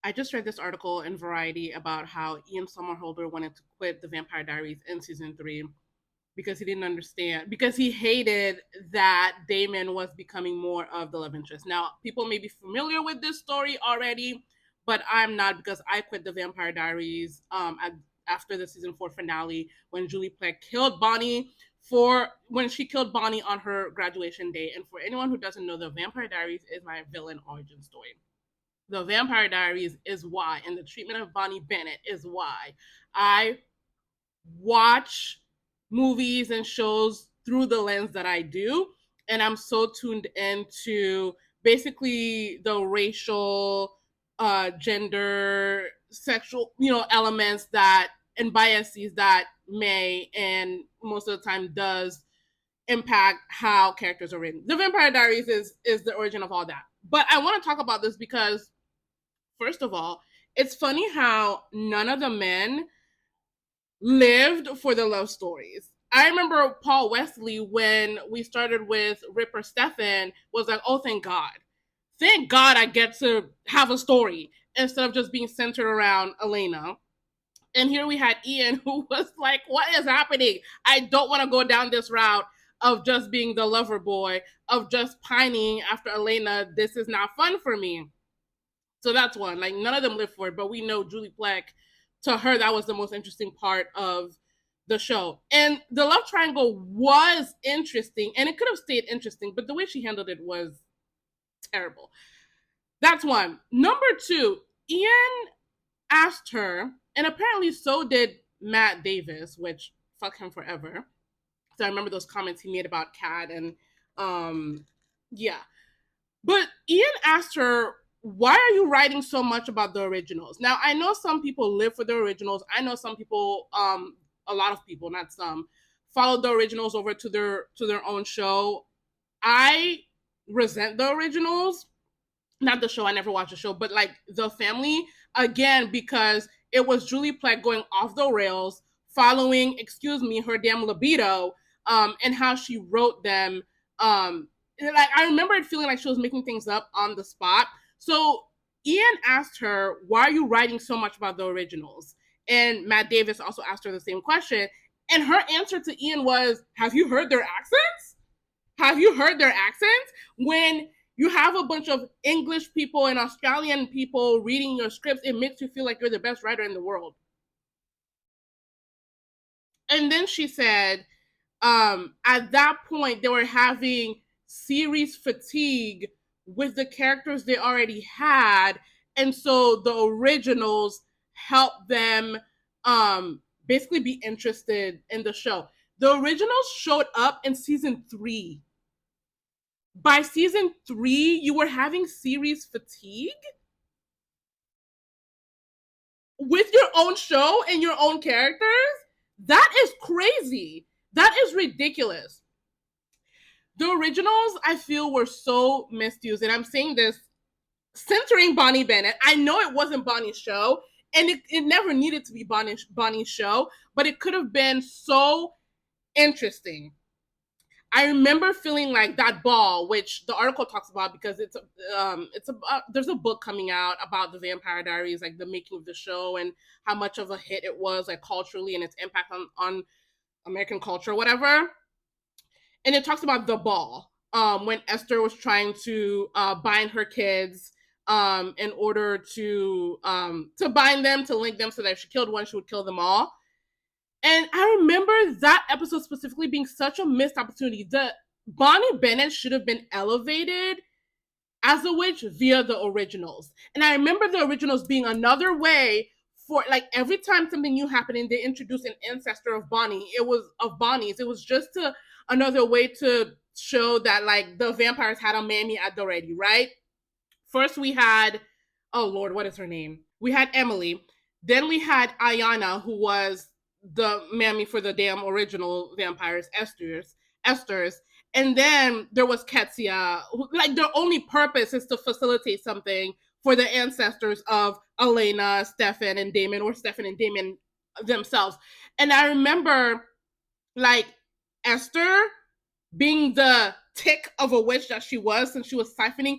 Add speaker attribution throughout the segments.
Speaker 1: I just read this article in Variety about how Ian Somerhalder wanted to quit the Vampire Diaries in season 3 because he didn't understand, because he hated that Damon was becoming more of the love interest. Now, people may be familiar with this story already, but I'm not, because I quit the Vampire Diaries after the season 4 finale when Julie Plec killed Bonnie when she killed Bonnie on her graduation day. And for anyone who doesn't know, the Vampire Diaries is my villain origin story. The Vampire Diaries is why, and the treatment of Bonnie Bennett is why I watch movies and shows through the lens that I do. And I'm so tuned into basically the racial, gender, sexual, elements that and biases that may and most of the time does impact how characters are written. The Vampire Diaries is the origin of all that. But I want to talk about this because, first of all, it's funny how none of the men lived for the love stories. I remember Paul Wesley, when we started with Ripper Stefan, was like, oh, thank God. Thank God I get to have a story instead of just being centered around Elena. And here we had Ian, who was like, what is happening? I don't want to go down this route of just being the lover boy, of just pining after Elena. This is not fun for me. So that's one. Like, none of them lived for it, but we know Julie Plec, to her, that was the most interesting part of the show. And the love triangle was interesting, and it could have stayed interesting, but the way she handled it was terrible. That's one. Number two, Ian asked her, and apparently so did Matt Davis, which fuck him forever. So I remember those comments he made about Kat, and yeah. But Ian asked her, why are you writing so much about the originals? Now, I know some people live for the originals. I know some people, a lot of people, not some, followed the originals over to their own show. I resent the originals, not the show. I never watched the show, but like the family, again, because it was Julie Plec going off the rails, following, excuse me, her damn libido, and how she wrote them. Like, I remember it feeling like she was making things up on the spot. So Ian asked her, why are you writing so much about the originals? And Matt Davis also asked her the same question. And her answer to Ian was, have you heard their accents? Have you heard their accents? When you have a bunch of English people and Australian people reading your scripts, it makes you feel like you're the best writer in the world. And then she said, at that point, they were having series fatigue with the characters they already had. And so the originals helped them basically be interested in the show. The originals showed up in season 3. By season 3, you were having series fatigue with your own show and your own characters? That is crazy. That is ridiculous. The originals, I feel, were so misused. And I'm saying this centering Bonnie Bennett. I know it wasn't Bonnie's show, and it never needed to be Bonnie's show, but it could have been so interesting. I remember feeling like that ball, which the article talks about, because there's a book coming out about the Vampire Diaries, like the making of the show and how much of a hit it was, like culturally, and its impact on American culture, whatever. And it talks about the ball, when Esther was trying to bind her kids, in order to bind them, to link them, so that if she killed one, she would kill them all. And I remember that episode specifically being such a missed opportunity. The Bonnie Bennett should have been elevated as a witch via the originals. And I remember the originals being another way for, like, every time something new happening, they introduced an ancestor of Bonnie. It was of Bonnie's. It was just another way to show that, like, the vampires had a mammy at the ready, right? First we had, oh Lord, what is her name? We had Emily. Then we had Ayana, who was the mammy for the damn original vampires, Esther's. And then there was Ketsia, who, like, their only purpose is to facilitate something for the ancestors of Elena, Stefan, and Damon, or Stefan and Damon themselves. And I remember, like, Esther being the tick of a witch that she was, since she was siphoning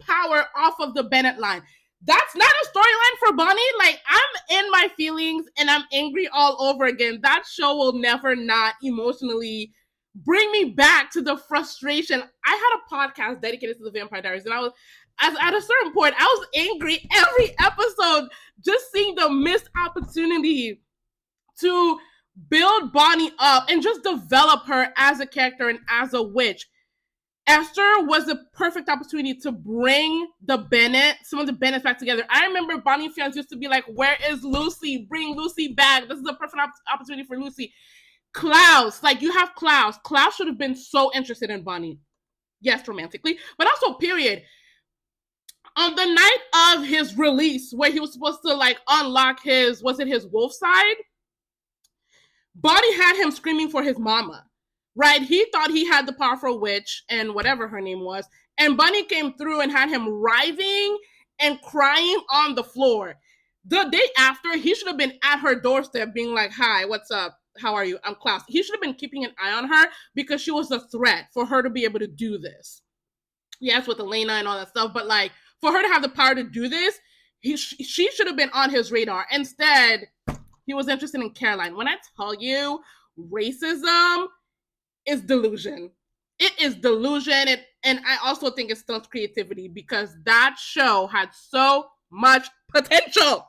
Speaker 1: power off of the Bennett line. That's not a storyline for Bonnie. Like, I'm in my feelings and I'm angry all over again. That show will never not emotionally bring me back to the frustration. I had a podcast dedicated to the Vampire Diaries, and I was, as at a certain point, I was angry every episode, just seeing the missed opportunity to build Bonnie up and just develop her as a character and as a witch. Esther was the perfect opportunity to bring some of the Bennetts back together. I remember Bonnie fans used to be like, "Where is Lucy? Bring Lucy back. This is a perfect opportunity for Lucy." Klaus, like, you have Klaus. Klaus should have been so interested in Bonnie. Yes, romantically, but also, period. On the night of his release, where he was supposed to like unlock his wolf side, Bonnie had him screaming for his mama, right? He thought he had the powerful witch and whatever her name was, and Bunny came through and had him writhing and crying on the floor. The day after, he should have been at her doorstep being like, "Hi, what's up? How are you? I'm Klaus." He should have been keeping an eye on her because she was a threat for her to be able to do this. Yes, with Elena and all that stuff, but like, for her to have the power to do this, she should have been on his radar. Instead, he was interested in Caroline. When I tell you, racism is delusion. It is delusion. And I also think it stunts creativity because that show had so much potential.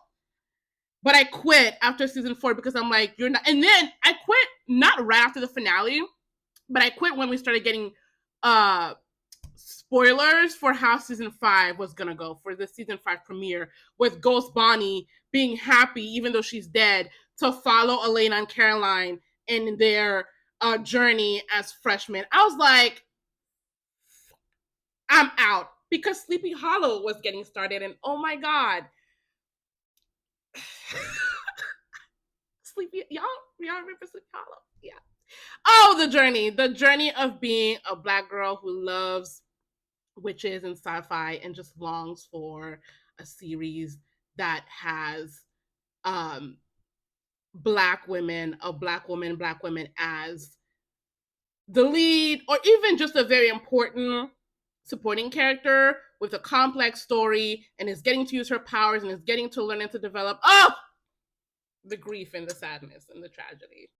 Speaker 1: But I quit after season 4 because I'm like, you're not. And then I quit not right after the finale, but I quit when we started getting spoilers for how season 5 was gonna go for the season 5 premiere, with Ghost Bonnie being happy even though she's dead to follow Elena and Caroline in their journey as freshmen. I was like, I'm out, because Sleepy Hollow was getting started, and oh my god. y'all remember Sleepy Hollow? Yeah. Oh, the journey of being a Black girl who loves witches and sci-fi and just longs for a series that has um Black women as the lead, or even just a very important supporting character with a complex story, and is getting to use her powers and is getting to learn and to develop. Oh, the grief and the sadness and the tragedy.